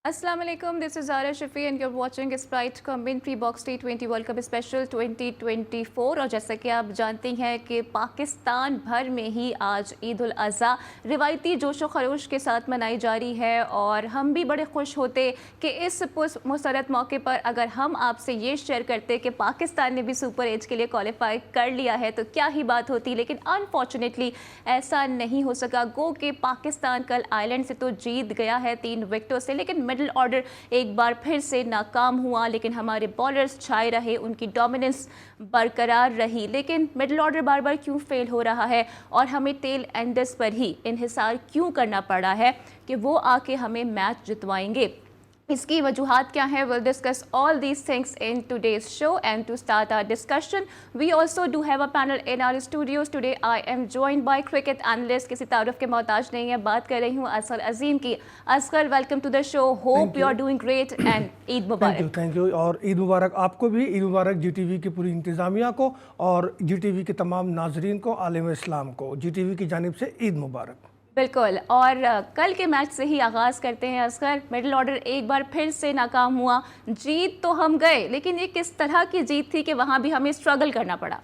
अस्सलाम वालेकुम, this is Zara Shafi and you are watching Sprite commentary box T20 world cup special 2024। और जैसा कि आप जानती हैं कि पाकिस्तान भर में ही आज ईद उल अज़हा रिवायती जोश व खरोश के साथ मनाई जा रही है और हम भी बड़े खुश होते कि इस मुसरत मौके पर अगर हम आपसे ये शेयर करते कि पाकिस्तान ने भी सुपर एज के लिए क्वालिफाई कर लिया है तो क्या ही बात होती, लेकिन अनफॉर्चुनेटली ऐसा नहीं हो सका। गो कि पाकिस्तान कल आयरलैंड से तो जीत गया है 3 विकेटों से, लेकिन मिडिल ऑर्डर एक बार फिर से नाकाम हुआ। लेकिन हमारे बॉलर्स छाए रहे, उनकी डोमिनेंस बरकरार रही। लेकिन मिडिल ऑर्डर बार बार क्यों फेल हो रहा है और हमें टेल एंडर्स पर ही इन्हिसार क्यों करना पड़ा है कि वो आके हमें मैच जितवाएंगे? इसकी वजूहात क्या है? Will discuss all these things in today's show and to start our discussion we also do have a panel in our studios. Today I am joined by cricket analyst, किसी तारुफ के मोहताज नहीं है, बात कर रही हूँ असगर अजीम की। Asghar, welcome to the show, hope you are doing great and Eid मुबारक। थैंक यू और ईद मुबारक आपको भी। ईद मुबारक GTV की पूरी इंतज़ामिया को और GTV के तमाम नाजरीन को, आलम इस्लाम को GTV की जानिब से ईद मुबारक। बिल्कुल। और कल के मैच से ही आगाज़ करते हैं असगर। मिडिल ऑर्डर एक बार फिर से नाकाम हुआ। जीत तो हम गए, लेकिन ये किस तरह की जीत थी कि वहाँ भी हमें स्ट्रगल करना पड़ा?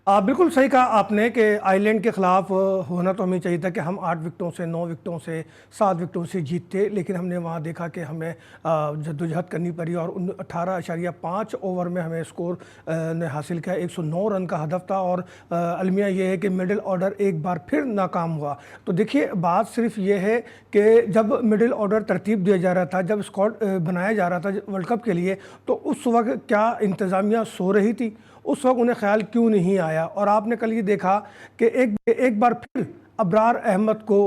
बिल्कुल सही कहा आपने कि आयरलैंड के ख़िलाफ़ होना तो हमें चाहिए था कि हम 8 विकेटों से, 9 विकेटों से, 7 विकेटों से जीतते, लेकिन हमने वहाँ देखा कि हमें जद्दोजहद करनी पड़ी और 18.5 ओवर में हमें स्कोर ने हासिल किया। 109 रन का हदफ था और अलमिया ये है कि मिडिल ऑर्डर एक बार फिर नाकाम हुआ। तो देखिए, बात सिर्फ ये है कि जब मिडिल ऑर्डर तरतीब दिया जा रहा था, जब स्क्वाड बनाया जा रहा था वर्ल्ड कप के लिए, तो उस वक्त क्या इंतज़ामिया सो रही थी? उस वक्त उन्हें ख्याल क्यों नहीं आया? और आपने कल ये देखा कि एक बार फिर अबरार अहमद को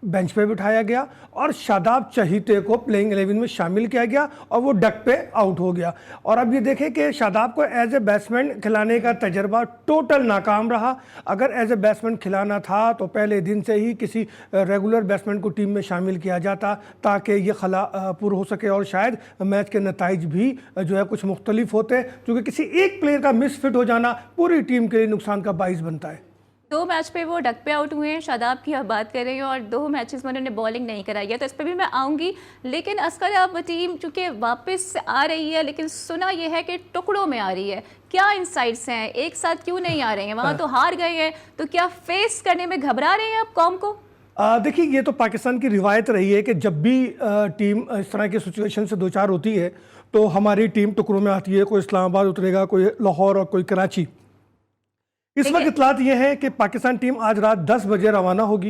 बेंच पे बिठाया गया और शादाब चहीते को प्लेइंग 11 में शामिल किया गया और वो डक पे आउट हो गया। और अब ये देखें कि शादाब को एज ए बैट्समैन खिलाने का तजर्बा टोटल नाकाम रहा। अगर एज ए बैट्समैन खिलाना था तो पहले दिन से ही किसी रेगुलर बैट्समैन को टीम में शामिल किया जाता ताकि ये खला पूरा हो सके और शायद मैच के नताइज भी जो है कुछ मुख्तलिफ होते, क्योंकि किसी एक प्लेयर का मिसफिट हो जाना पूरी टीम के लिए नुकसान का बाइस बनता है। 2 मैच पे वो डक पे आउट हुए हैं, शादाब की आप बात कर रही हैं, और 2 मैचेस में उन्होंने बॉलिंग नहीं कराई है, तो इस पर भी मैं आऊँगी। लेकिन असगर, अब टीम चूँकि वापस आ रही है, लेकिन सुना यह है कि टुकड़ों में आ रही है। क्या इंसाइट्स हैं? एक साथ क्यों नहीं आ रहे हैं? वहाँ तो हार गए हैं, तो क्या फेस करने में घबरा रहे हैं आप कौम को? देखिए, ये तो पाकिस्तान की रिवायत रही है कि जब भी टीम इस तरह की सिचुएशन से दो चार होती है तो हमारी टीम टुकड़ों में आती है। कोई इस्लामाबाद उतरेगा, कोई लाहौर और कोई कराची। इस वक्त इतलात ये है कि पाकिस्तान टीम आज रात 10 बजे रवाना होगी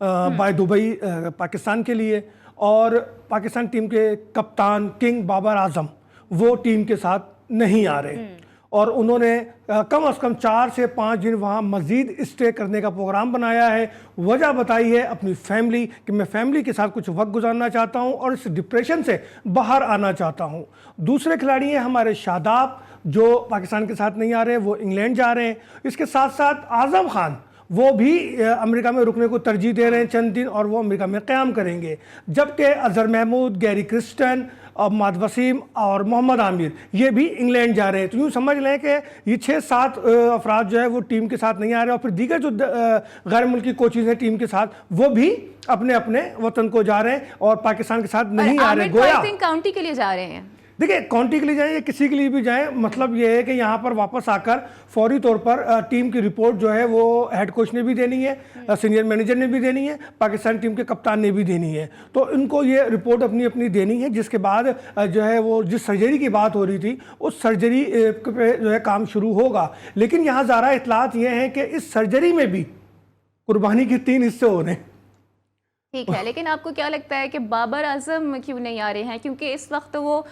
बाय दुबई पाकिस्तान के लिए, और पाकिस्तान टीम के कप्तान किंग बाबर आजम वो टीम के साथ नहीं आ रहे और उन्होंने कम से कम 4 से 5 दिन वहाँ मज़ीद स्टे करने का प्रोग्राम बनाया है। वजह बताई है अपनी फैमिली कि मैं फैमिली के साथ कुछ वक्त गुजारना चाहता हूँ और इस डिप्रेशन से बाहर आना चाहता हूँ। दूसरे खिलाड़ी हैं हमारे शादाब, जो पाकिस्तान के साथ नहीं आ रहे, वो इंग्लैंड जा रहे हैं। इसके साथ साथ आज़म खान वो भी अमेरिका में रुकने को तरजीह दे रहे हैं चंद दिन, और वो अमेरिका में क़याम करेंगे। जबकि अजहर महमूद, गैरी क्रिस्टन, मोहम्मद वसीम और मोहम्मद आमिर ये भी इंग्लैंड जा रहे हैं। तो यूँ समझ लें कि ये 6-7 अफराद जो है वो टीम के साथ नहीं आ रहे, और फिर दीगर जो गैर मुल्की कोचेज़ हैं टीम के साथ वो भी अपने अपने वतन को जा रहे हैं और पाकिस्तान के साथ नहीं आ रहे। गोया काउंटी के लिए जा रहे हैं। देखिए, काउंटी के लिए जाए या किसी के लिए भी जाए, मतलब ये है कि यहाँ पर वापस आकर फौरी तौर पर टीम की रिपोर्ट जो है वो हेड कोच ने भी देनी है, सीनियर मैनेजर ने भी देनी है, पाकिस्तान टीम के कप्तान ने भी देनी है। तो इनको ये रिपोर्ट अपनी अपनी देनी है, जिसके बाद जो है वो जिस सर्जरी की बात हो रही थी उस सर्जरी पे जो है काम शुरू होगा। लेकिन यहाँ ज़रा इतलात ये हैं कि इस सर्जरी में भी कुर्बानी के 3 हिस्से हो रहे हैं। ठीक है, लेकिन आपको क्या लगता है कि बाबर आजम क्यों नहीं आ रहे हैं? क्योंकि इस वक्त तो वो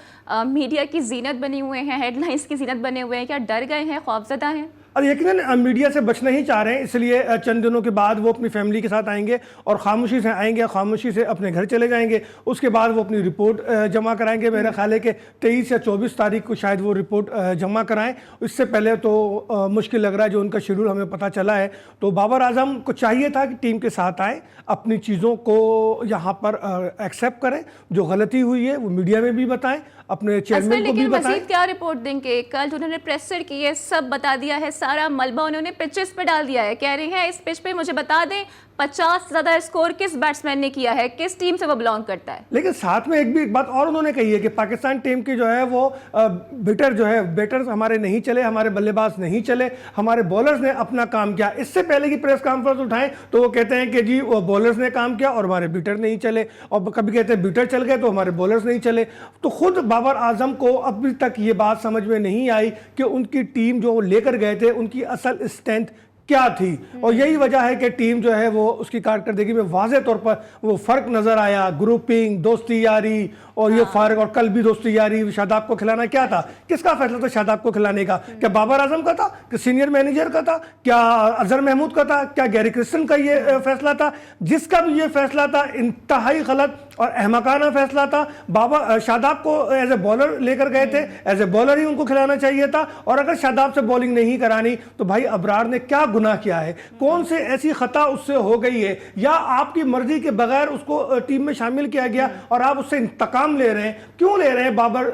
मीडिया की जीनत बने हुए हैं, हेडलाइंस की जीनत बने हुए हैं। क्या डर गए हैं, खौफजदा हैं? और यकीनन मीडिया से बचना ही चाह रहे हैं, इसलिए चंद दिनों के बाद वो अपनी फैमिली के साथ आएंगे और खामोशी से आएंगे, खामोशी से अपने घर चले जाएंगे। उसके बाद वो अपनी रिपोर्ट जमा कराएंगे। मेरा ख्याल है कि 23 या 24 तारीख को शायद वो रिपोर्ट जमा कराएं। इससे पहले तो मुश्किल लग रहा है, जो उनका शेड्यूल हमें पता चला है। तो बाबर आजम को चाहिए था कि टीम के साथ आए, अपनी चीज़ों को यहाँ पर एक्सेप्ट करें, जो गलती हुई है वो मीडिया में भी बताएं, अपने चेयरमैन को भी बताएं। मज़ीद क्या रिपोर्ट देंगे? कल उन्होंने प्रेसर की है, सब बता दिया है, सारा मलबा उन्होंने पिचेस पे डाल दिया है। कह रहे हैं इस पिच पे मुझे बता दें 50 से ज्यादा स्कोर किस बैट्समैन ने किया है, किस टीम से वो बिलोंग करता है। लेकिन साथ में एक बात और उन्होंने कही है कि पाकिस्तान टीम की जो है वो बैटर्स हमारे नहीं चले, हमारे बल्लेबाज नहीं चले, हमारे बॉलर्स ने अपना काम किया। इससे पहले की प्रेस कॉन्फ्रेंस उठाएं तो वो कहते हैं कि जी वो बॉलर्स ने काम किया और हमारे बैटर नहीं चले, और कभी कहते हैं बैटर चल गए तो हमारे बॉलर्स नहीं चले। तो खुद बाबर आजम को अभी तक ये बात समझ में नहीं आई कि उनकी टीम जो लेकर गए थे उनकी असल स्ट्रेंथ क्या थी, और यही वजह है कि टीम जो है वो उसकी कारकर्दगी में वाज़े तौर पर वो फ़र्क नज़र आया। ग्रुपिंग, दोस्ती यारी और ये फ़र्क, और कल भी दोस्ती यारी शादाब को खिलाना क्या था, किसका फैसला था शादाब को खिलाने का? क्या बाबर आजम का था, कि सीनियर मैनेजर का था, क्या अजहर महमूद का था, क्या गैरी क्रिस्टन का ये फैसला था? जिसका भी ये फैसला था इंतहाई गलत और अहमकाना फैसला था। शादाब को एज ए बॉलर लेकर गए थे, एज ए बॉलर ही उनको खिलाना चाहिए था, और अगर शादाब से बॉलिंग नहीं करानी तो भाई अबरार ने क्या गुनाह किया है? कौन से ऐसी खता उससे हो गई है, या आपकी मर्जी के बगैर उसको टीम में शामिल किया गया और आप उससे इंतकाम ले रहे हैं? क्यों ले रहे हैं? बाबर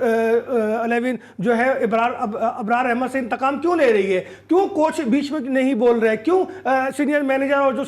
11 जो है अबरार अहमद से इंतकाम क्यों ले रही है? क्यों कोच बीच में नहीं बोल रहे हैं? क्यों सीनियर मैनेजर और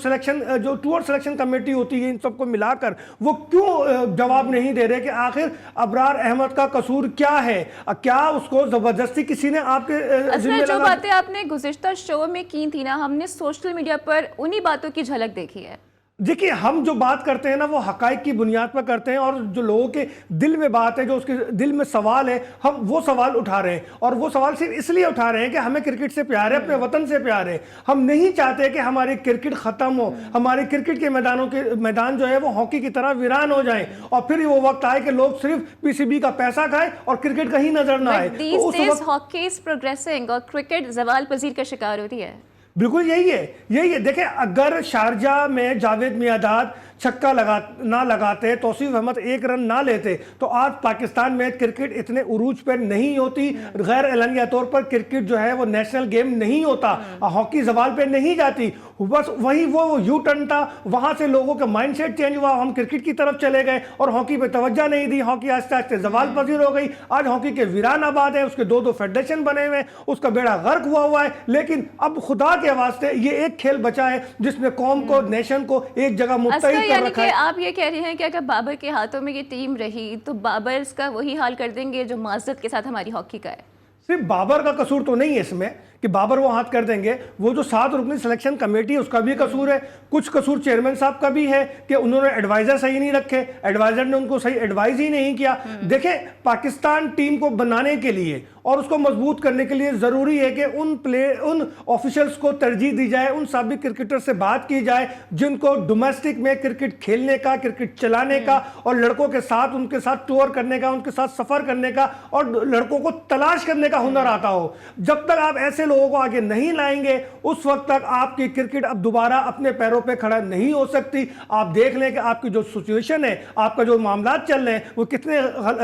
जो टूर सिलेक्शन कमेटी होती है इन सबको मिलाकर वो क्यों जवाब नहीं दे रहे कि आखिर अबरार अहमद का कसूर क्या है? क्या उसको जबरदस्ती किसी ने आपके जो बातें आपने गुज़िश्ता शो में की थी ना, हमने सोशल मीडिया पर उन्हीं बातों की झलक देखी है। देखिए, हम जो बात करते हैं ना वो हकाइक की बुनियाद पर करते हैं, और जो लोगों के दिल में बात है, जो उसके दिल में सवाल है, हम वो सवाल उठा रहे हैं। और वो सवाल सिर्फ इसलिए उठा रहे हैं कि हमें क्रिकेट से प्यार है, अपने वतन से प्यार है। हम नहीं चाहते कि हमारी क्रिकेट खत्म हो, हमारे क्रिकेट के मैदान जो है वो हॉकी की तरह वीरान हो जाए, और फिर वो वक्त आए कि लोग सिर्फ पीसीबी का पैसा खाएं और क्रिकेट कहीं नजर ना आए। तो उस वक्त हॉकी इज प्रोग्रेसिंग और क्रिकेट जवाल पजीर का शिकार हो रही है। बिल्कुल यही है। देखिए, अगर शारजा में जावेद मियादाद छक्का ना लगाते, तौसीफ अहमद एक रन ना लेते, तो आज पाकिस्तान में क्रिकेट इतने उरूज पर नहीं होती। गैर एलानिया तौर पर क्रिकेट जो है वो नेशनल गेम नहीं होता, हॉकी जवाल पे नहीं जाती। बस वही वो यू टर्न था, वहां से लोगों का माइंडसेट चेंज हुआ, हम क्रिकेट की तरफ चले गए और हॉकी पे तवज्जो नहीं दी। हॉकी आस्ते आस्ते जवाल पजीर हो गई। आज हॉकी के वीरान आबाद है, उसके दो फेडरेशन बने हुए हैं, उसका बेड़ा गर्क हुआ है। लेकिन अब खुदा के वास्ते ये एक खेल बचा है जिसने कौम को, नेशन को एक जगह मुत्तहिद कर रखा है। आप ये कह रहे हैं कि अगर बाबर के हाथों में ये टीम रही तो बाबर का वही हाल कर देंगे जो माजरत के साथ हमारी हॉकी का है? सिर्फ बाबर का कसूर तो नहीं है इसमें कि बाबर वो हाथ कर देंगे, वो जो 7 रुकनी सिलेक्शन कमेटी है उसका भी कसूर है। कुछ कसूर चेयरमैन साहब का भी है कि उन्होंने एडवाइजर सही नहीं रखे, एडवाइजर ने उनको सही एडवाइज ही नहीं किया। देखें, पाकिस्तान टीम को बनाने के लिए और उसको मजबूत करने के लिए ज़रूरी है कि उन ऑफिशियल्स को तरजीह दी जाए, उन साबिक क्रिकेटर से बात की जाए जिनको डोमेस्टिक में क्रिकेट खेलने का, क्रिकेट चलाने का और लड़कों के साथ उनके साथ टूर करने का, उनके साथ सफ़र करने का और लड़कों को तलाश करने का हुनर आता हो। जब तक आप ऐसे लोगों को आगे नहीं लाएंगे उस वक्त तक आपकी क्रिकेट अब दोबारा अपने पैरों पे खड़ा नहीं हो सकती। आप देख लें कि आपकी जो सिचुएशन है, आपका जो मामला चल रहे हैं वो कितने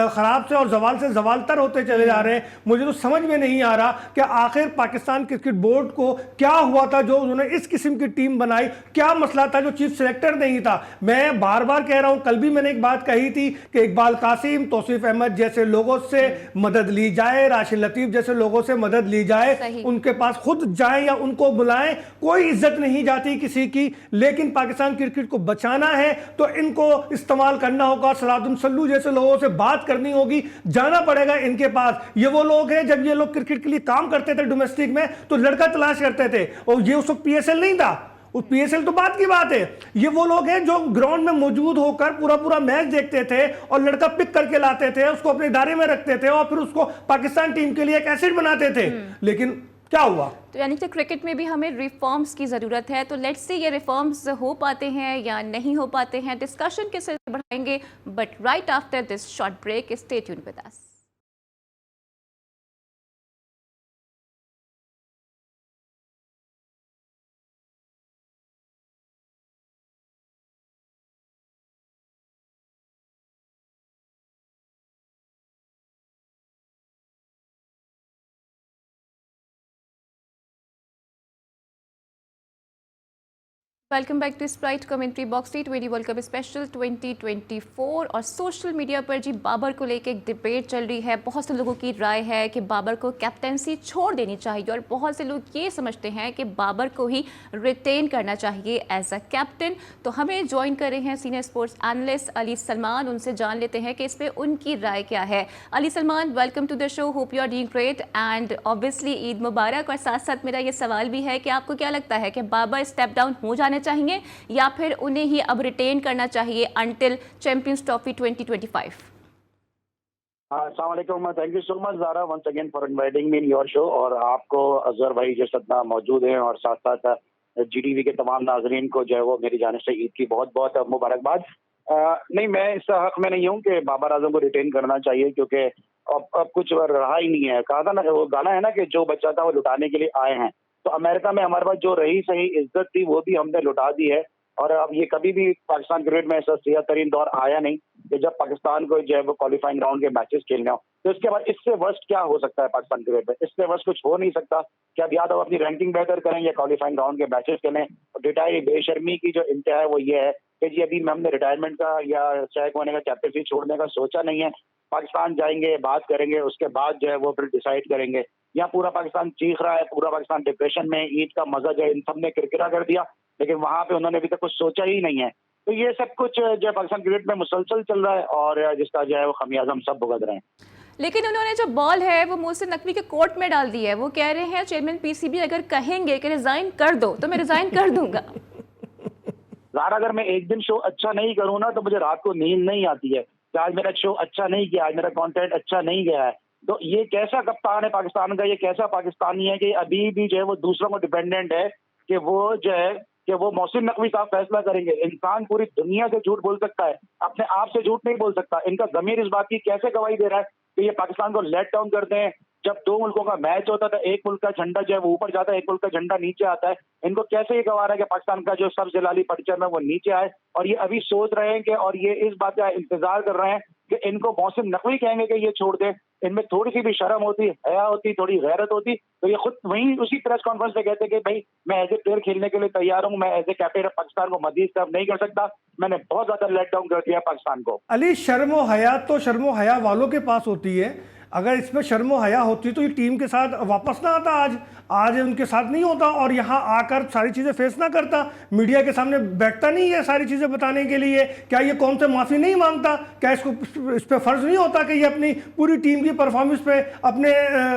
खराब से और जवाल से जवालतर होते चले जा रहे हैं। मुझे तो समझ में नहीं आ रहा कि आखिर पाकिस्तान क्रिकेट बोर्ड को क्या हुआ था जो उन्होंने इस किस्म की टीम बनाई। क्या मसला था जो चीफ सेलेक्टर नहीं था? मैं बार बार कह रहा हूं, कल भी मैंने एक बात कही थी कि इकबाल कासिम, तौसीफ अहमद जैसे लोगों से मदद ली जाए, राशिद लतीफ जैसे लोगों से मदद ली जाए, उनके पास खुद जाएं या उनको बुलाएं। कोई इज्जत नहीं जाती किसी की, लेकिन पाकिस्तान क्रिकेट को बचाना है तो इनको इस्तेमाल करना होगा। सलाउद्दीन सल्लू जैसे लोगों से बात करनी होगी, जाना पड़ेगा इनके पास। ये वो लोग हैं, जब ये लोग क्रिकेट के लिए काम करते थे डोमेस्टिक में तो लड़का तलाश करते थे, और ये उस वक्त पीएसएल नहीं था। उस पीएसएल तो बात की बात है। ये वो लोग हैं जो ग्राउंड में मौजूद होकर पूरा पूरा मैच देखते थे और लड़का पिक करके लाते थे, उसको अपने इदारे में रखते थे और फिर उसको पाकिस्तान टीम के लिए एक एसेट बनाते थे। लेकिन क्या हुआ? तो यानी कि क्रिकेट में भी हमें रिफॉर्म्स की ज़रूरत है। तो लेट्स सी ये रिफॉर्म्स हो पाते हैं या नहीं हो पाते हैं, डिस्कशन के सिलसिले बढ़ाएंगे, but right after this short break. Stay tuned with us. Welcome back to Sprite commentary box. T20 world cup special 2024 और सोशल मीडिया पर जी बाबर को लेकर एक डिबेट चल रही है। बहुत से लोगों की राय है कि बाबर को कैप्टेंसी छोड़ देनी चाहिए और बहुत से लोग ये समझते हैं कि बाबर को ही रिटेन करना चाहिए एज अ कैप्टन। तो हमें ज्वाइन कर रहे हैं senior sports analyst Ali Salman. उनसे जान लेते हैं कि इस पर उनकी राय क्या है। Ali Salman, welcome to the show, hope you are doing great and obviously Eid Mubarak. और साथ साथ मेरा ये सवाल भी है कि आपको क्या लगता है कि बाबर स्टेप डाउन हो जाने चाहिए या फिर उन्हें ही अब रिटेन करना चाहिए अंटिल चैंपियंस ट्रॉफी 2025? अस्सलाम वालेकुम, thank you so much Zara once again for inviting me in your show. और आपको अजहर भाई जो सतना मौजूद हैं और साथ साथ जीटीवी के तमाम नाजरीन को जो है वो मेरी जानिब से ईद की बहुत बहुत मुबारकबाद। नहीं, मैं इस हक में नहीं हूँ कि बाबर आजम को रिटेन करना चाहिए, क्योंकि अब कुछ रहा ही नहीं है। कहा था ना, वो गाना है ना कि जो बच्चा था वो लुटाने के लिए आए हैं। तो अमेरिका में हमारे पास जो रही सही इज्जत थी वो भी हमने लुटा दी है। और अब ये कभी भी पाकिस्तान क्रिकेट में ऐसा सियाह तरीन दौर आया नहीं कि जब पाकिस्तान को जो है वो क्वालिफाइंग राउंड के मैचेस खेलने हो। तो इसके बाद इससे वर्स्ट क्या हो सकता है पाकिस्तान क्रिकेट में? इससे वर्स्ट कुछ हो नहीं सकता कि अब या तो अपनी रैंकिंग बेहतर करें या क्वालिफाइंग राउंड के मैचेस खेलें। रिटायर बेशर्मी की जो इंतहा है वो ये है कि जी अभी हमने रिटायरमेंट का या चाहे होने का कैप्टनसी छोड़ने का सोचा नहीं है। पाकिस्तान जाएंगे, बात करेंगे, उसके बाद जो है वो फिर डिसाइड करेंगे। यहाँ पूरा पाकिस्तान चीख रहा है, पूरा पाकिस्तान डिप्रेशन में, ईद का मजा जो है इन सब ने किरकिरा कर दिया, लेकिन वहां पे उन्होंने अभी तक कुछ सोचा ही नहीं है। तो ये सब कुछ जो है पाकिस्तान क्रिकेट में मुसलसल चल रहा है और जिसका जो है वो खमियाजा हम सब भुगत रहे हैं। लेकिन उन्होंने जो बॉल है वो मोहसिन नकवी के कोर्ट में डाल दी है। वो कह रहे हैं चेयरमैन पीसीबी अगर कहेंगे कि रिजाइन कर दो तो मैं रिजाइन कर दूंगा। ज़ारा, अगर मैं एक दिन शो अच्छा नहीं करूँ ना तो मुझे रात को नींद नहीं आती है कि आज मेरा शो अच्छा नहीं किया, आज मेरा कंटेंट अच्छा नहीं गया है। तो ये कैसा कप्तान है पाकिस्तान का, ये कैसा पाकिस्तानी है कि अभी भी जो है वो दूसरों को डिपेंडेंट है कि वो जो है कि वो मोहसिन नकवी साहब फैसला करेंगे। इंसान पूरी दुनिया से झूठ बोल सकता है, अपने आप से झूठ नहीं बोल सकता। इनका ज़मीर इस बात की कैसे गवाही दे रहा है कि ये पाकिस्तान को लेट डाउन करते हैं? जब दो मुल्कों का मैच होता था, एक मुल्क का झंडा जो है वो ऊपर जाता है, एक मुल्क का झंडा नीचे आता है। इनको कैसे ये गवा रहा है कि पाकिस्तान का जो सब जलाली परचम है वो नीचे आए? और ये अभी सोच रहे हैं कि, और ये इस बात का इंतजार कर रहे हैं कि इनको मोहसिन नकवी कहेंगे कि ये छोड़ दें। इनमें थोड़ी सी भी शर्म होती, हया होती, थोड़ी गैरत होती तो ये खुद वहीं उसी प्रेस कॉन्फ्रेंस में कहते कि भाई मैं एज ए प्लेयर खेलने के लिए तैयार हूँ, मैं as a captain of Pakistan को मजीद सर्व नहीं कर सकता, मैंने बहुत ज्यादा लेट डाउन कर दिया पाकिस्तान को। अली, शर्म हया तो शर्म हया वालों के पास होती है। अगर इसमें शर्म हया होती तो ये टीम के साथ वापस ना आता, आज उनके साथ नहीं होता और यहाँ आकर सारी चीज़ें फेस ना करता, मीडिया के सामने बैठता नहीं है सारी चीज़ें बताने के लिए। क्या ये कौन से माफ़ी नहीं मांगता? क्या इसको इस पर फ़र्ज़ नहीं होता कि ये अपनी पूरी टीम की परफॉर्मेंस पे, अपने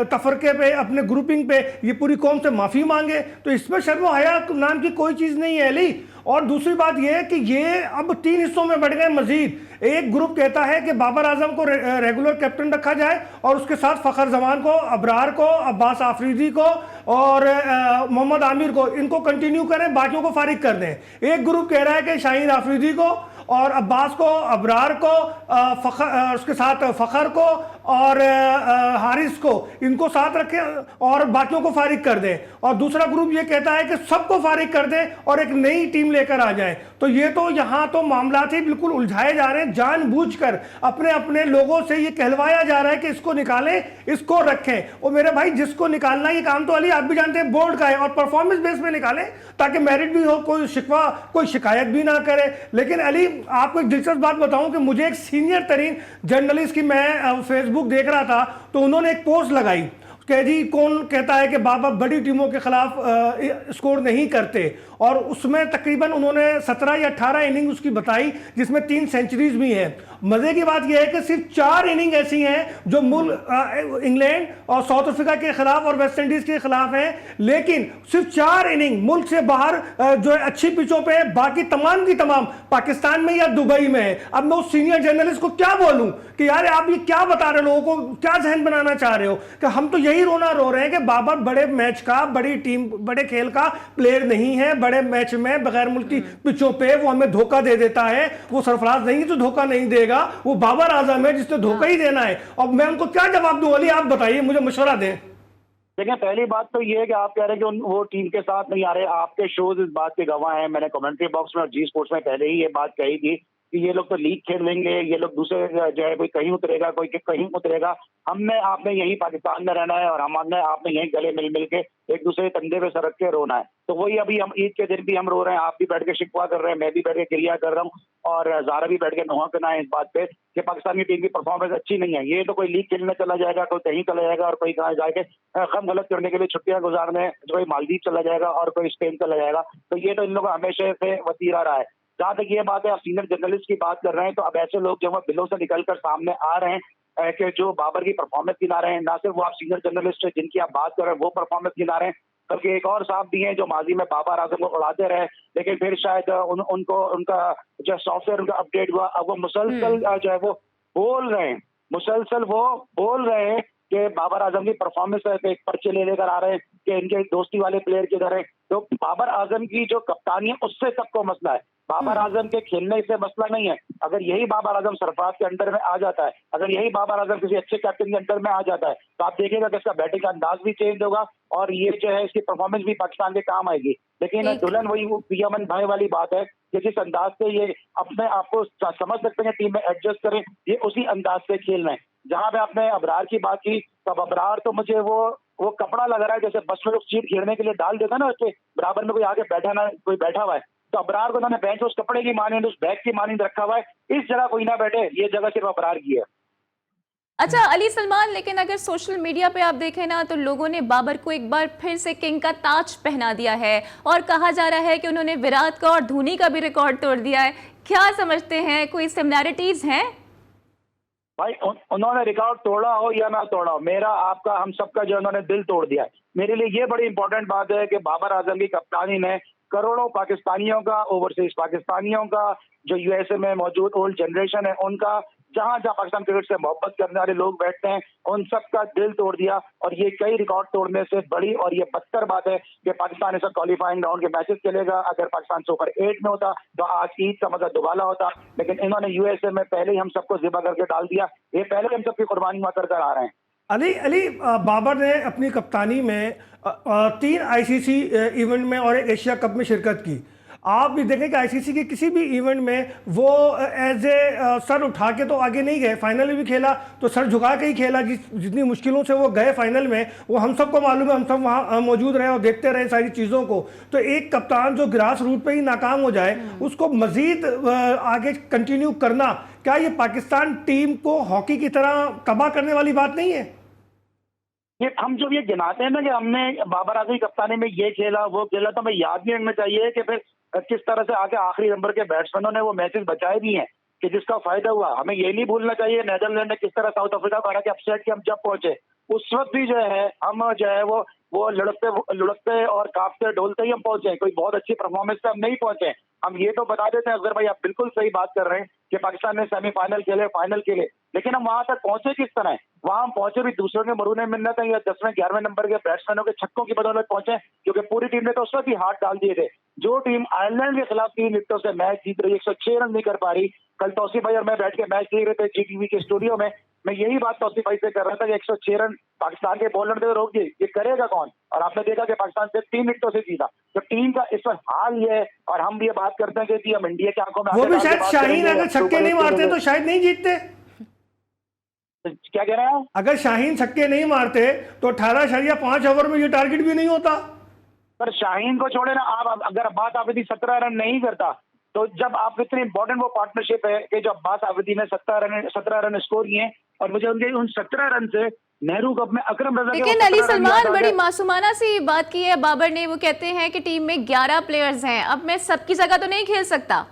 तफरके पे, अपने ग्रुपिंग पे ये पूरी कौन से माफ़ी मांगे? तो इसमें शर्म हया नाम की कोई चीज़ नहीं है अली। और दूसरी बात यह है कि ये अब 3 हिस्सों में बढ़ गए मजीद। एक ग्रुप कहता है कि बाबर आजम को रेगुलर कैप्टन रखा जाए और उसके साथ फ़खर जमान को, अबरार को, अब्बास आफरीदी को और मोहम्मद आमिर को, इनको कंटिन्यू करें, बाकियों को फारिग कर दें। एक ग्रुप कह रहा है कि शाहीन आफरीदी को और अब्बास को, अबरार को, उसके साथ फ़खर को और हारिस को, इनको साथ रखें और बाकियों को फारिग कर दें। और दूसरा ग्रुप ये कहता है कि सबको फारिग कर दें और एक नई टीम लेकर आ जाए। तो ये तो यहाँ तो मामला ही बिल्कुल उलझाए जा रहे हैं। जानबूझकर अपने अपने लोगों से ये कहलवाया जा रहा है कि इसको निकालें, इसको रखें। और मेरे भाई, जिसको निकालना ये काम तो अली आप भी जानते हैं बोर्ड का है, और परफॉर्मेंस बेस पे निकालें ताकि मेरिट भी हो, कोई शिकवा, कोई शिकायत भी ना करे। लेकिन अली, आपको एक दिलचस्प बात बताऊं कि मुझे एक सीनियर तरीन जर्नलिस्ट की, मैं फेसबुक देख रहा था तो उन्होंने एक पोस्ट लगाई कि जी कौन कहता है कि बाबर बड़ी टीमों के खिलाफ स्कोर नहीं करते, और उसमें तकरीबन उन्होंने 17 या 18 इनिंग उसकी बताई जिसमें 3 सेंचुरीज भी हैं। मजे की बात यह है कि सिर्फ 4 इनिंग ऐसी हैं जो इंग्लैंड और साउथ अफ्रीका के खिलाफ और वेस्ट इंडीज के खिलाफ हैं, लेकिन सिर्फ 4 इनिंग मुल्क से बाहर जो है अच्छी पिचों पे, बाकी तमाम की तमाम पाकिस्तान में या दुबई में है। अब मैं उस सीनियर जर्नलिस्ट को क्या बोलूं कि यार आप ये क्या बता रहे हो, लोगों को क्या जहन बनाना चाह रहे हो? कि हम तो यही रोना रो रहे हैं कि बाबर बड़े मैच का, बड़ी टीम, बड़े खेल का प्लेयर नहीं है। बड़े मैच में बगैर मुल्की पिचों पे वो हमें धोखा दे देता है। वो सरफराज नहीं तो धोखा नहीं देगा, वो बाबर आजम है जिसने धोखा ही देना है। अब मैं उनको क्या जवाब दूं अली, आप बताइए, मुझे मशवरा दें। देखिए, पहली बात तो ये है कि आप कह रहे हैं कि वो टीम के साथ नहीं आ रहे। आपके शोज इस बात के गवाह हैं। मैंने कमेंट्री बॉक्स में और जी स्पोर्ट्स में पहले ही ये बात कही थी कि ये लोग तो लीग खेल लेंगे, ये लोग दूसरे जो है कोई कहीं उतरेगा, कोई कहीं उतरेगा। हमने आपने यही पाकिस्तान में रहना है और हमने आपने यही गले मिल मिल के एक दूसरे के कंधे पे सर रख के रोना है। तो वही अभी हम ईद के दिन भी हम रो रहे हैं, आप भी बैठ के शिकवा कर रहे हैं, मैं भी बैठ के गिरिया कर रहा हूँ और ज़ारा भी बैठ के नुहा करना है इस बात पे कि पाकिस्तान की टीम की परफॉर्मेंस अच्छी नहीं है। ये तो कोई लीग खेलने चला जाएगा, कोई कहीं चला जाएगा और कोई कहाँ जाके कम गलत करने के लिए छुट्टियां गुजारने, कोई मालदीव चला जाएगा और कोई स्पेन चला जाएगा। तो ये तो इन लोगों का हमेशा से वतीरा रहा है। जहाँ तक ये बात है, आप सीनियर जर्नलिस्ट की बात कर रहे हैं, तो अब ऐसे लोग जो है बिलों से निकलकर सामने आ रहे हैं कि जो बाबर की परफॉर्मेंस गिना रहे हैं। ना सिर्फ वो आप सीनियर जर्नलिस्ट है जिनकी आप बात कर रहे हैं वो परफॉर्मेंस गिना रहे हैं, बल्कि एक और साहब भी हैं जो माजी में बाबर आजम को उड़ाते रहे, लेकिन फिर शायद उनको उनका जो सॉफ्टवेयर उनका अपडेट हुआ, अब वो मुसलसल जो है वो बोल रहे हैं, मुसलसल वो बोल रहे हैं कि बाबर आजम की परफॉर्मेंस पे एक पर्चे ले लेकर आ रहे हैं कि इनके दोस्ती वाले प्लेयर किधर है। तो बाबर आजम की जो कप्तानी है उससे सबको मसला है, बाबर आजम के खेलने से मसला नहीं है। अगर यही बाबर आजम सरफराज के अंडर में आ जाता है, अगर यही बाबर आजम किसी अच्छे कैप्टन के अंडर में आ जाता है, तो आप देखिएगा कि इसका बैटिंग का अंदाज भी चेंज होगा और ये जो है इसकी परफॉर्मेंस भी पाकिस्तान के काम आएगी। लेकिन दुल्हन वही पियामन भाई वाली बात है कि जिस अंदाज से ये अपने आप को समझ सकते हैं टीम में एडजस्ट करें, ये उसी अंदाज से खेलना है। जहां पे आपने अबरार की बात की, तब अबरार तो मुझे वो कपड़ा लग रहा है जैसे बस में लोग सीट घेरने के लिए डाल देता ना, उसके बराबर में कोई आगे बैठा ना, कोई बैठा हुआ है, तो अबरार को उन्होंने बेंच उस कपड़े की मानी, उस बैग की मानी रखा हुआ है। इस जगह कोई ना बैठे, ये जगह सिर्फ अबरार की है। अच्छा अली सलमान, लेकिन अगर सोशल मीडिया पे आप देखें ना तो लोगों ने बाबर को एक बार फिर से किंग का ताज पहना दिया है और कहा जा रहा है कि उन्होंने विराट का और धोनी का भी रिकॉर्ड तोड़ दिया है। क्या समझते हैं, कोई सिमिलैरिटीज हैं? भाई उन्होंने रिकॉर्ड तोड़ा हो या ना तोड़ा हो, मेरा आपका हम सबका जो उन्होंने दिल तोड़ दिया है। मेरे लिए ये बड़ी इंपॉर्टेंट बात है कि बाबर आजम की कप्तानी में करोड़ों पाकिस्तानियों का, ओवरसीज पाकिस्तानियों का, जो यूएसए में मौजूद ओल्ड जनरेशन है उनका, जहां जहां पाकिस्तान क्रिकेट से मोहब्बत करने वाले लोग बैठते हैं, उन सब का दिल तोड़ दिया। और ये कई रिकॉर्ड तोड़ने से बड़ी और ये बदतर बात है कि पाकिस्तान इस क्वालिफाइंग राउंड के मैचेस खेलेगा। अगर पाकिस्तान सुपर 8 में होता तो आज ईद का मजा दुबाला होता, लेकिन इन्होंने यूएसए में पहले ही हम सबको जिबा करके डाल दिया। ये पहले ही हम सबकी कुर्बानी कर आ रहे हैं। अली बाबर ने अपनी कप्तानी में 3 आईसीसी इवेंट में और एक एशिया कप में शिरकत की। आप भी देखें कि आईसीसी के किसी भी इवेंट में वो एज ए सर उठा के तो आगे नहीं गए, फाइनल में भी खेला तो सर झुका के ही खेला। जितनी मुश्किलों से वो गए फाइनल में, वो हम सबको मालूम है, हम सब वहाँ मौजूद रहे और देखते रहे सारी चीज़ों को। तो एक कप्तान जो ग्रास रूट पे ही नाकाम हो जाए, उसको मजीद आगे कंटिन्यू करना, क्या ये पाकिस्तान टीम को हॉकी की तरह तबाह करने वाली बात नहीं है? ये हम जो ये गिनाते हैं ना कि हमने बाबर आजम की कप्तानी में ये खेला वो खेला, तो हमें याद नहीं रखना चाहिए कि फिर किस तरह से आके आखिरी नंबर के बैट्समैनों ने वो मैचेस बचाए भी हैं कि जिसका फायदा हुआ। हमें ये नहीं भूलना चाहिए नीदरलैंड ने किस तरह साउथ अफ्रीका को हरा के अपसेट के हम जब पहुंचे, उस वक्त भी जो है हम जो है वो लुढ़कते और कांपते डोलते ही हम पहुंचे, कोई बहुत अच्छी परफॉर्मेंस पे हम नहीं पहुंचे। हम ये तो बता देते हैं अजहर भाई, आप बिल्कुल सही बात कर रहे हैं कि पाकिस्तान ने सेमीफाइनल खेले, फाइनल खेले, लेकिन हम वहां तक पहुंचे किस तरह? वहां हम पहुंचे भी दूसरों के मरूने मिन्नत है या 10वें 11वें नंबर के बैट्समैनों के छक्कों की बदौलत पहुंचे, क्योंकि पूरी टीम ने तो उस वक्त ही हाथ डाल दिए थे। जो टीम आयरलैंड के खिलाफ 3 विकेटों से मैच जीत रही, 106 रन नहीं कर पा रही। कल तौसीफ भाई और मैं बैठ के मैच देख रहे थे जीटीवी के स्टूडियो में, मैं यही बात तौसीफ भाई से कर रहा था कि 106 रन पाकिस्तान के बॉलर ने रोक दिए, ये करेगा कौन? और आपने देखा कि पाकिस्तान से 3 विकेटों से जीता। तो टीम का इस वक्त हाल ये है, और हम भी ये बात करते हैं कि हम इंडिया की आंखों में वो भी शायद शाहीन अगर छक्के नहीं मारते तो शायद नहीं जीतते। क्या कह रहे हैं? अगर शाहीन छक्के नहीं मारते तो 18.5 ओवर में ये टारगेट भी नहीं होता। पर शाहीन को छोड़े ना, आप अगर अब्बास आफरीदी 17 रन नहीं करता, तो जब आप इतनी इंपॉर्टेंट वो पार्टनरशिप है कि जो अब्बास आफरीदी ने 17 रन स्कोर किए, और मुझे उनके उन 17 रन से नेहरू कप में अकरम रजा, लेकिन अली सलमान बड़ी मासूमाना सी बात की है बाबर ने। वो कहते हैं कि टीम में 11 प्लेयर्स हैं, अब मैं सबकी जगह तो नहीं खेल सकता।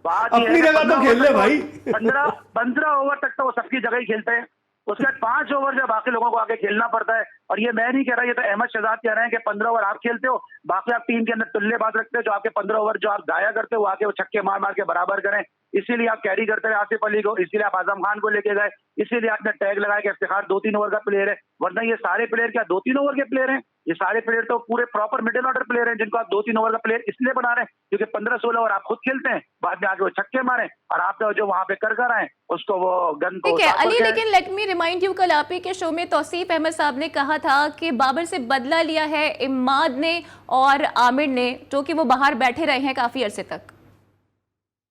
अपनी जगह तो खेल ले भाई। 15 ओवर तक तो वो सबकी जगह ही खेलते हैं, उसके बाद 5 ओवर जब बाकी लोगों को आगे खेलना पड़ता है। और ये मैं नहीं कह रहा, ये तो अहमद शहजाद कह रहे हैं कि 15 ओवर आप खेलते हो, बाकी आप टीम के अंदर तुल्यबाज रखते हो, जो आपके 15 ओवर जो आप गाया करते हो आके वो छक्के मार मार के बराबर करें, इसीलिए आप कैरी करते रहे आसिफ अली को, इसीलिए आप आजम खान को लेके गए, इसीलिए आपने टैग लगाया कि इफ्तिखार 2-3 ओवर का प्लेयर है। वरना ये सारे प्लेयर क्या 2-3 ओवर के प्लेयर हैं? ये सारे प्लेयर तो पूरे प्रॉपर मिडिल ऑर्डर प्लेयर हैं, जिनको आप 2-3 ओवर का प्लेयर इसलिए बना रहे हैं क्योंकि 15-16 ओवर आप खुद खेलते हैं, बाद में आगे वो छक्के मारे और आप जो वहां पे कर आए उसको वो गन को। ठीक है अली, लेकिन लेट मी रिमाइंड यू, कल आप ही के शो में तौसीफ अहमद साहब ने कहा था कि बाबर से बदला लिया है इमाद ने और आमिर ने, जो कि वो बाहर बैठे रहे हैं काफी अरसे तक।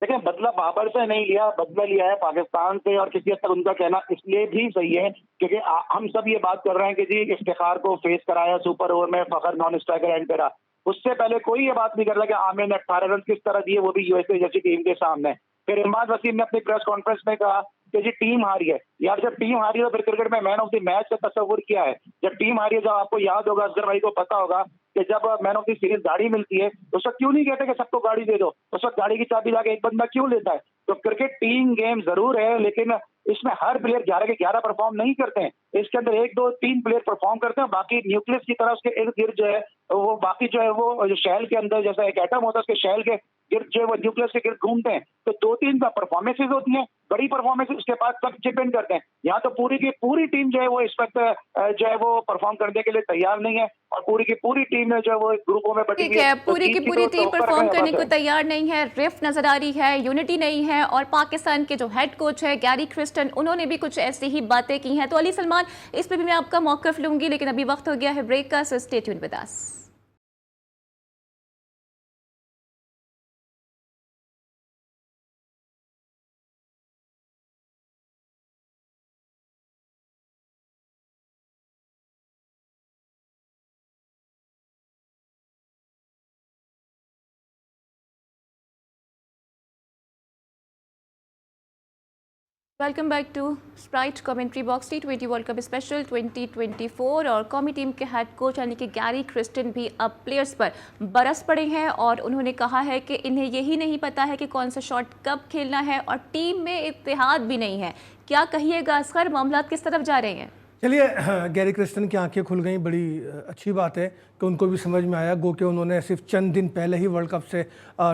देखिए, बदला बाबर से नहीं लिया, बदला लिया है पाकिस्तान से, और किसी हद तक उनका कहना इसलिए भी सही है क्योंकि हम सब ये बात कर रहे हैं कि जी इफ्तिखार को फेस कराया सुपर ओवर में, फखर नॉन स्ट्राइकर एंड पे रहा। उससे पहले कोई ये बात नहीं कर रहा कि आमिर ने 18 रन किस तरह दिए, वो भी यूएसए जैसी टीम के सामने। फिर इमरान वसीम ने अपनी प्रेस कॉन्फ्रेंस में कहा कि जी टीम हारी है। यार जब टीम हारी है तो फिर क्रिकेट में मैन ऑफ द मैच का तस्वुर क्या है? जब टीम हारी है, जब आपको याद होगा, असगर भाई को पता होगा कि जब मैन ऑफ द सीरीज गाड़ी मिलती है तो उस वक्त क्यों नहीं कहते कि सबको गाड़ी दे दो? उस वक्त गाड़ी की चाबी जाके एक बंदा क्यों लेता है? तो क्रिकेट टीम गेम जरूर है, लेकिन इसमें हर प्लेयर 11 के 11 परफॉर्म नहीं करते हैं। इसके अंदर 1 2 3 प्लेयर परफॉर्म करते हैं, बाकी न्यूक्लियस की तरह उसके इर्द गिर्द जो है वो बाकी जो है वो जो शैल के अंदर जैसा एक एटम होता है उसके शैल के गिर्द जो है वो न्यूक्लियस के गिर्द घूमते हैं। तो 2-3 का परफॉर्मेंसेज होती हैं, बड़ी परफॉर्मेंसेज, उसके बाद सब चिप इन करते हैं। यहाँ तो पूरी की पूरी टीम जो है वो इस वक्त जो है वो परफॉर्म करने के लिए तैयार नहीं है, और पूरी की पूरी टीम जो है वो ग्रुपों में बटी ठीक हुई है। है, तो पूरी की जीत पूरी तो टीम होकर परफॉर्म हमें करने बस को है। तैयार नहीं है, रिफ्ट नजर आ रही है, यूनिटी नहीं है, और पाकिस्तान के जो हेड कोच है गैरी क्रिस्टन, उन्होंने भी कुछ ऐसी ही बातें की हैं। तो अली सलमान, इस पे भी मैं आपका मौकफ लूंगी, लेकिन अभी वक्त हो गया है ब्रेक का, so stay tuned with us. Welcome back to Sprite commentary box. T20 world cup special 2024 और कौमी टीम के हेड कोच यानी कि गैरी क्रिस्टन भी अब प्लेयर्स पर बरस पड़े हैं, और उन्होंने कहा है कि इन्हें यही नहीं पता है कि कौन सा शॉट कब खेलना है, और टीम में इत्तेहाद भी नहीं है। क्या कहिएगा असगर, मामलात किस तरफ जा रहे हैं? चलिए, गैरी क्रिस्टन की आंखें खुल गई, बड़ी अच्छी बात है कि उनको भी समझ में आया। गो कि उन्होंने सिर्फ चंद दिन पहले ही वर्ल्ड कप से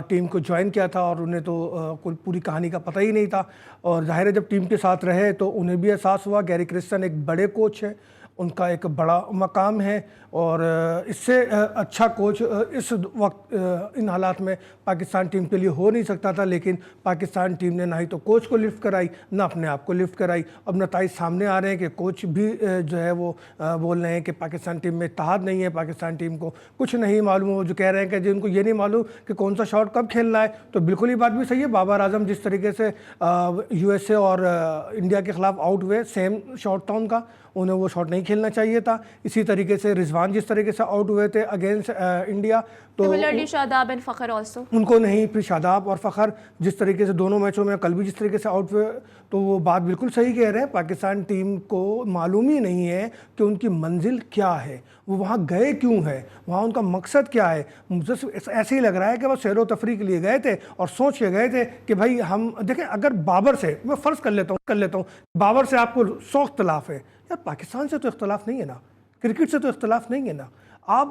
टीम को ज्वाइन किया था, और उन्हें तो कोई पूरी कहानी का पता ही नहीं था। और जाहिर है जब टीम के साथ रहे तो उन्हें भी एहसास हुआ गैरी क्रिस्टन एक बड़े कोच है, उनका एक बड़ा मकाम है, और इससे अच्छा कोच इस वक्त इन हालात में पाकिस्तान टीम के लिए हो नहीं सकता था। लेकिन पाकिस्तान टीम ने ना ही तो कोच को लिफ्ट कराई, ना अपने आप को लिफ्ट कराई। अब नताइज सामने आ रहे हैं कि कोच भी जो है वो बोल रहे हैं कि पाकिस्तान टीम में इत्तेहाद नहीं है, पाकिस्तान टीम को कुछ नहीं मालूम है। वो जो कह रहे हैं कि जिनको ये नहीं मालूम कि कौन सा शॉट कब खेलना है, तो बिल्कुल ही बात भी सही है। बाबर आजम जिस तरीके से यूएसए और इंडिया के खिलाफ आउट हुए, सेम शॉट था उनका, उन्हें वो शॉट नहीं खेलना चाहिए था। इसी तरीके से रिजवान जिस तरीके से आउट हुए थे अगेंस्ट इंडिया, तो शादाब एंड फखर ऑल्सो उनको नहीं, फिर शादाब और फ़खर जिस तरीके से दोनों मैचों में, कल भी जिस तरीके से आउट हुए, तो वो बात बिल्कुल सही कह रहे हैं। पाकिस्तान टीम को मालूम ही नहीं है कि उनकी मंजिल क्या है, वो वहाँ गए क्यों है, वहाँ उनका मकसद क्या है। मुझे ऐसे ही लग रहा है कि वो सैर व तफरी के लिए गए थे और सोच के गए थे कि भाई हम देखें, अगर बाबर से मैं फ़र्ज़ कर लेता हूँ बाबर से आपको 100 इख्तलाफ है, यार पाकिस्तान से तो इख्तलाफ नहीं है ना, क्रिकेट से तो इख्तलाफ नहीं है ना। आप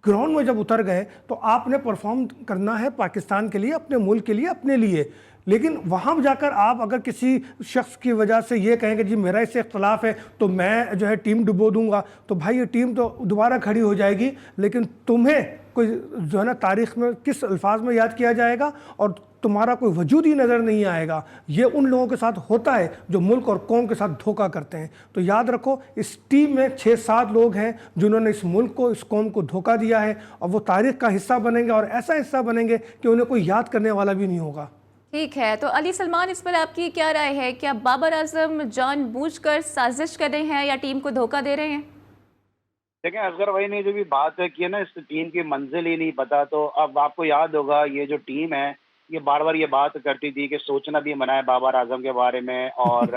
ग्राउंड में जब उतर गए तो आपने परफॉर्म करना है पाकिस्तान के लिए, अपने मुल्क के लिए, अपने लिए। लेकिन वहाँ जाकर आप अगर किसी शख्स की वजह से ये कहेंगे जी मेरा इससे इख्तलाफ है तो मैं जो है टीम डुबो दूंगा, तो भाई ये टीम तो दोबारा खड़ी हो जाएगी, लेकिन तुम्हें कोई जो है ना तारीख़ में किस अल्फाज में याद किया जाएगा, और तुम्हारा कोई वजूद ही नज़र नहीं आएगा। ये उन लोगों के साथ होता है जो मुल्क और कौम के साथ धोखा करते हैं। तो याद रखो, इस टीम में 6-7 लोग हैं जिन्होंने इस मुल्क को, इस कौम को धोखा दिया है, और वो तारीख़ का हिस्सा बनेंगे, और ऐसा हिस्सा बनेंगे कि उन्हें कोई याद करने वाला भी नहीं होगा। ठीक है, तो अली सलमान, इस पर आपकी क्या राय है? क्या बाबर आजम जानबूझकर साजिश कर रहे हैं या टीम को धोखा दे रहे हैं? देखें, असगर भाई ने जो भी बात की है ना, इस टीम की मंजिल ही नहीं पता। तो अब आपको याद होगा ये जो टीम है ये बार बार ये बात करती थी कि सोचना भी मना है बाबर आजम के बारे में, और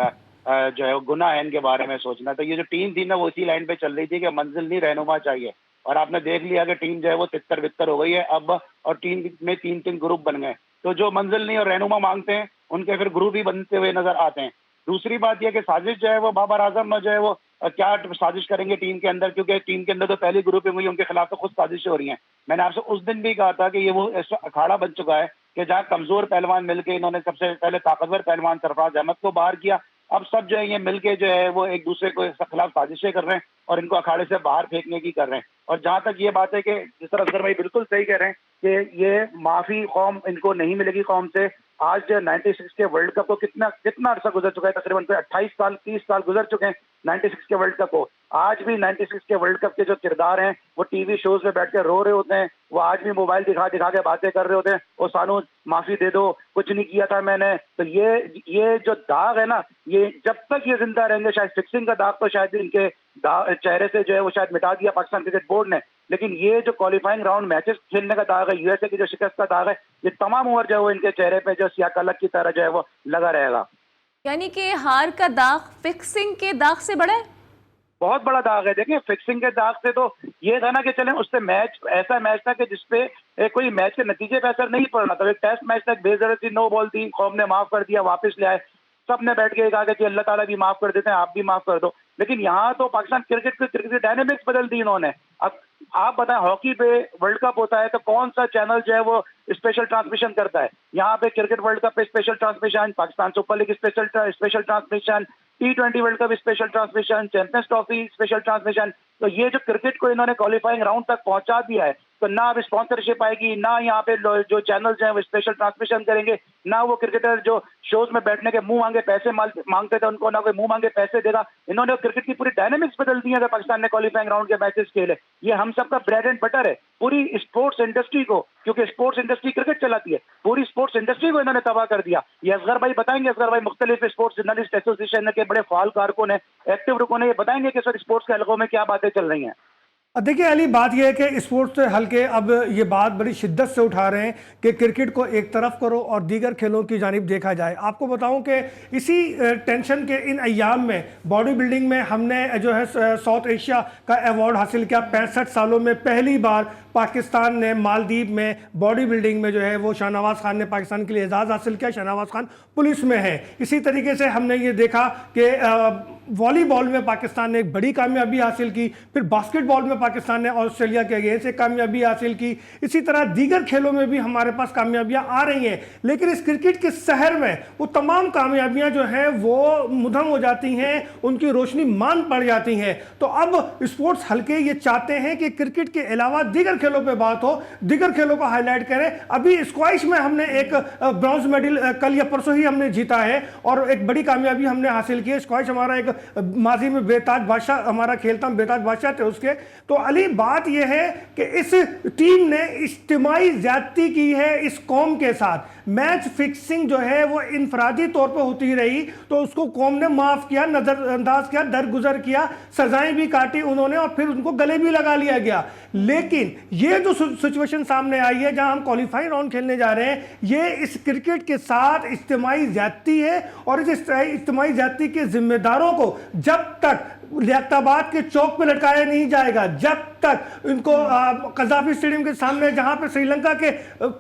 जो है गुनाह है इनके बारे में सोचना। तो ये जो टीम थी ना वो इसी लाइन पे चल रही थी कि मंजिल नहीं, रहनुमा चाहिए। और आपने देख लिया कि टीम जो है वो तितर बितर हो गई है अब, और टीम में 3-3 ग्रुप बन गए। तो जो मंजिल नहीं और रहनुमा मांगते हैं उनके फिर ग्रुप ही बनते हुए नजर आते हैं। दूसरी बात यह कि साजिश जो है वो बाबर आजम जो है वो क्या साजिश करेंगे टीम के अंदर, क्योंकि टीम के अंदर तो पहली ग्रुपिंग हुई, उनके खिलाफ तो खुद साजिशें हो रही हैं। मैंने आपसे उस दिन भी कहा था कि ये वो ऐसा अखाड़ा बन चुका है कि जहाँ कमजोर पहलवान मिलके इन्होंने सबसे पहले ताकतवर पहलवान सरफराज अहमद को बाहर किया, अब सब जो है ये मिलके जो है वो एक दूसरे को खिलाफ साजिशें कर रहे हैं और इनको अखाड़े से बाहर फेंकने की कर रहे हैं। और जहां तक ये बात है कि जिस तरह अजहर भाई बिल्कुल सही कह रहे हैं कि ये माफी कौम इनको नहीं मिलेगी कौम से, आज 96 के वर्ल्ड कप को कितना कितना अर्सा गुजर चुका है, तकरीबन 28 साल 30 साल गुजर चुके हैं 96 के वर्ल्ड कप को। आज भी 96 के वर्ल्ड कप के जो किरदार हैं वो टीवी शोज में बैठ कर रो रहे होते हैं, वो आज भी मोबाइल दिखा दिखा के बातें कर रहे होते हैं, ओ सानू माफी दे दो, कुछ नहीं किया था मैंने। तो ये जो दाग है ना, ये जब तक ये जिंदा रहेंगे, शायद फिक्सिंग का दाग तो शायद इनके चेहरे से जो है वो शायद मिटा दिया पाकिस्तान क्रिकेट बोर्ड ने, लेकिन ये जो क्वालिफाइंग राउंड मैचेस खेलने का दाग है, यूएसए की जो शिकस्त का दाग है, ये तमाम उम्र जो है वो इनके चेहरे पे जो सियाह कलक की तरह जो है वो लगा रहेगा। यानी कि हार का दाग फिक्सिंग के दाग से बड़ा है। बहुत बड़ा दाग है। देखिए फिक्सिंग के दाग से तो ये था ना कि चलें उससे मैच ऐसा मैच था कि जिसपे कोई मैच के नतीजे पे असर नहीं पड़ रहा था। एक टेस्ट मैच तक बेजरती नो बॉल थी, कौम ने माफ कर दिया, वापस ले आए, सबने बैठ के कहा कि अल्लाह ताला भी माफ कर देते हैं, आप भी माफ कर दो। लेकिन यहाँ तो पाकिस्तान क्रिकेट की डायनेमिक्स बदल दी इन्होंने। अब आप बताएं, हॉकी पे वर्ल्ड कप होता है तो कौन सा चैनल जो है वो स्पेशल ट्रांसमिशन करता है? यहाँ पे क्रिकेट वर्ल्ड कप पे special transmission, Pakistan super league special transmission, T20 world cup special transmission, champions trophy special transmission. तो ये जो क्रिकेट को इन्होंने क्वालिफाइंग राउंड तक पहुंचा दिया है, तो ना अब स्पॉन्सरशिप आएगी, ना यहाँ पे जो चैनल्स हैं वो स्पेशल ट्रांसमिशन करेंगे, ना वो क्रिकेटर जो शोज में बैठने के मुंह मांगे पैसे मांगते थे उनको ना कोई मुंह मांगे पैसे देगा। इन्होंने क्रिकेट की पूरी डायनेमिक्स बदल दी है। अगर पाकिस्तान ने क्वालिफाइंग राउंड के मैचेस खेले, ये हम सबका ब्रेड एंड बटर है पूरी स्पोर्ट्स इंडस्ट्री को, क्योंकि स्पोर्ट्स इंडस्ट्री क्रिकेट चलाती है, पूरी स्पोर्ट्स इंडस्ट्री को इन्होंने तबाह कर दिया। ये असगर भाई बताएंगे, असगर भाई मुख्तलिफ स्पोर्ट्स जर्नलिस्ट एसोसिएशन के बड़े फाल कारकुन है, एक्टिव रुकों ने, ये बताएंगे कि सर स्पोर्ट्स के हलकों में क्या बातें चल रही हैं। देखिए अली, बात यह है कि स्पोर्ट्स हल्के अब ये बात बड़ी शिद्दत से उठा रहे हैं कि क्रिकेट को एक तरफ करो और दीगर खेलों की जानिब देखा जाए। आपको बताऊं कि इसी टेंशन के इन अय्याम में बॉडी बिल्डिंग में हमने जो है साउथ एशिया का अवार्ड हासिल किया। 65 सालों में पहली बार पाकिस्तान ने मालदीव में बॉडी बिल्डिंग में जो है वो शाहनवाज खान ने पाकिस्तान के लिए एजाज़ हासिल किया। शाहनवाज खान पुलिस में है। इसी तरीके से हमने ये देखा कि वॉलीबॉल में पाकिस्तान ने एक बड़ी कामयाबी हासिल की, फिर बास्केटबॉल में पाकिस्तान ने ऑस्ट्रेलिया के अगेंस्ट एक कामयाबी हासिल की। इसी तरह दीगर खेलों में भी हमारे पास कामयाबियां आ रही हैं, लेकिन इस क्रिकेट के शहर में वो तमाम कामयाबियां जो हैं वो मुधम हो जाती हैं, उनकी रोशनी मान पड़ जाती हैं। तो अब स्पोर्ट्स हल्के ये चाहते हैं कि क्रिकेट के अलावा दीगर खेलों पे बात हो, दीगर खेलों को हाईलाइट करें। अभी स्क्वैश में हमने एक ब्रॉन्ज मेडल कल या परसों ही हमने जीता है और एक बड़ी कामयाबी हमने हासिल की है। स्क्वैश हमारा एक माजी में बेताज बादशाह हमारा खेल था, बेताज बादशाह थे उसके। तो अली, बात यह है कि इस टीम ने इज्तिमाई ज्यादती की है इस कौम के साथ। मैच फिक्सिंग जो है वो इनफरादी तौर पर होती रही तो उसको कौम ने माफ किया, नजरअंदाज किया, दरगुजर किया, सजाएं भी काटी उन्होंने और फिर उनको गले भी लगा लिया गया। लेकिन ये जो सिचुएशन सामने आई है जहां हम क्वालिफाइंग राउंड खेलने जा रहे हैं, ये इस क्रिकेट के साथ इज्तिमाई ज्यादती है और इस इज्तिमाई ज्यादती के जिम्मेदारों को जब तक लियाकताबाद के चौक पे लटकाया नहीं जाएगा, जब तक इनको कज़ाफी स्टेडियम के सामने जहां पे श्रीलंका के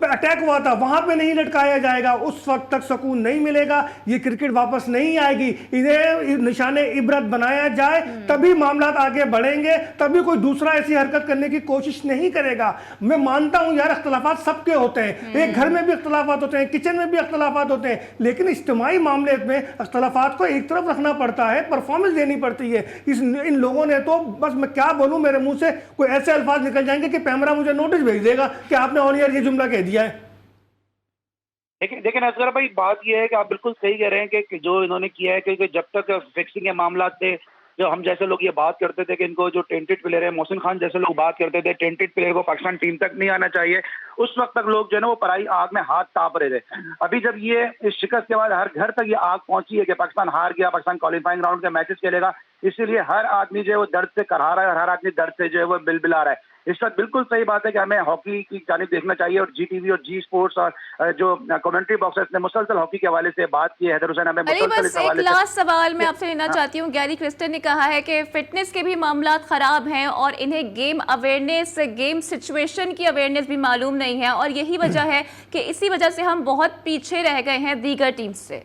अटैक हुआ था वहां पे नहीं लटकाया जाएगा, उस वक्त तक सुकून नहीं मिलेगा। ये क्रिकेट वापस नहीं आएगी। इन्हें निशाने इबरत बनाया जाए तभी मामला आगे बढ़ेंगे, तभी कोई दूसरा ऐसी हरकत करने की कोशिश नहीं करेगा। मैं मानता हूं यार, अख्तलाफात सबके होते हैं, एक घर में भी अख्तलाफात होते हैं, किचन में भी अख्तलाफात होते हैं, लेकिन इज्तिमाई मामले में अख्तलाफात को एक तरफ रखना पड़ता है, परफॉर्मेंस देनी पड़ती है। इन लोगों ने तो बस, मैं क्या बोलूं, मेरे मुंह से कोई ऐसे अल्फाज निकल जाएंगे कि पैमरा मुझे नोटिस भेज देगा कि आपने ऑन एयर ये जुमला कह दिया है। लेकिन असगर भाई, बात यह है कि आप बिल्कुल सही कह रहे हैं कि जो इन्होंने किया है कि जब तक फिक्सिंग के मामला थे, जो हम जैसे लोग ये बात करते थे कि इनको जो टेंटेड प्लेयर है, मोहसिन खान जैसे लोग बात करते थे टेंटेड प्लेयर को पाकिस्तान टीम तक नहीं आना चाहिए, उस वक्त तक लोग जो है ना वो पराई आग में हाथ ताप रहे थे। अभी जब ये इस शिकस्त के बाद हर घर तक ये आग पहुंची है कि पाकिस्तान हार गया, पाकिस्तान क्वालिफाइंग राउंड के मैचेस खेलेगा, इसीलिए हर आदमी जो है वो दर्द से करहा रहा है और हर आदमी दर्द से जो है वो बिलबिला रहा है। इस वक्त बिल्कुल सही बात है कि हमें हॉकी की जानिब देखना चाहिए और जी टीवी और जी स्पोर्ट्स और जो कमेंट्री बॉक्सेस ने मुसलसल हॉकी के हवाले से बात की है। हैदर हुसैन हमें मुसलसल इस हवाले से। एक लास्ट सवाल मैं आपसे लेना चाहती हूँ। गैरी क्रिस्टन ने कहा है कि फिटनेस के भी मामला खराब हैं और इन्हें गेम अवेयरनेस, गेम सिचुएशन की अवेयरनेस भी मालूम नहीं है और यही वजह है कि इसी वजह से हम बहुत पीछे रह गए हैं दीगर टीम से।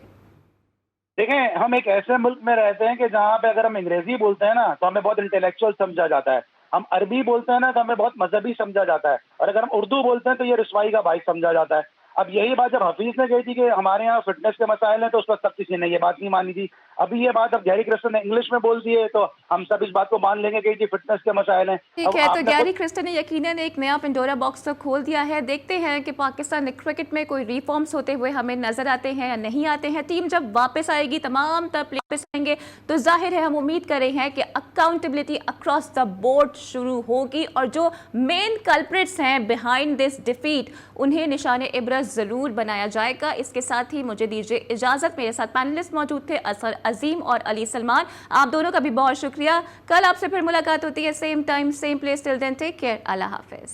देखें, हम एक ऐसे मुल्क में रहते हैं कि जहाँ पे अगर हम अंग्रेजी बोलते हैं ना तो हमें बहुत इंटेलेक्चुअल समझा जाता है, हम अरबी बोलते हैं ना तो हमें बहुत मजहबी समझा जाता है, और अगर हम उर्दू बोलते हैं तो ये रसवाई का बाइस समझा जाता है। अब यही बात जब हफीज ने कही थी कि हमारे यहाँ फिटनेस के मसाइल हैं, तो उस वक्त सब किसी ने ये बात नहीं मानी थी। अभी ये बात अब गैरी क्रिस्टन ने इंग्लिश में बोल दी है, तो हम सब इस बात को मान लेंगे कि जी फिटनेस के मसाइल हैं। ठीक है, तो गैरी क्रिस्टन ने यकीनन एक नया पेंडोरा बॉक्स तो खोल दिया है। देखते हैं कि पाकिस्तान क्रिकेट में कोई रिफॉर्म्स होते हुए हमें नजर आते हैं या नहीं आते हैं। टीम जब वापस आएगी, तमाम तर प्लेयर वापस आएंगे, तो जाहिर है हम उम्मीद कर रहे हैं कि अकाउंटेबिलिटी अक्रॉस द बोर्ड शुरू होगी और जो मेन कल्प्रिट्स हैं बिहाइंड दिस डिफीट, उन्हें निशाने इबरत जरूर बनाया जाएगा। इसके साथ ही मुझे दीजिए इजाजत। मेरे साथ पैनलिस्ट मौजूद थे असर अजीम और अली सलमान। आप दोनों का भी बहुत शुक्रिया। कल आपसे फिर मुलाकात होती है, same time same place. Till then take care. Allah हाफिज।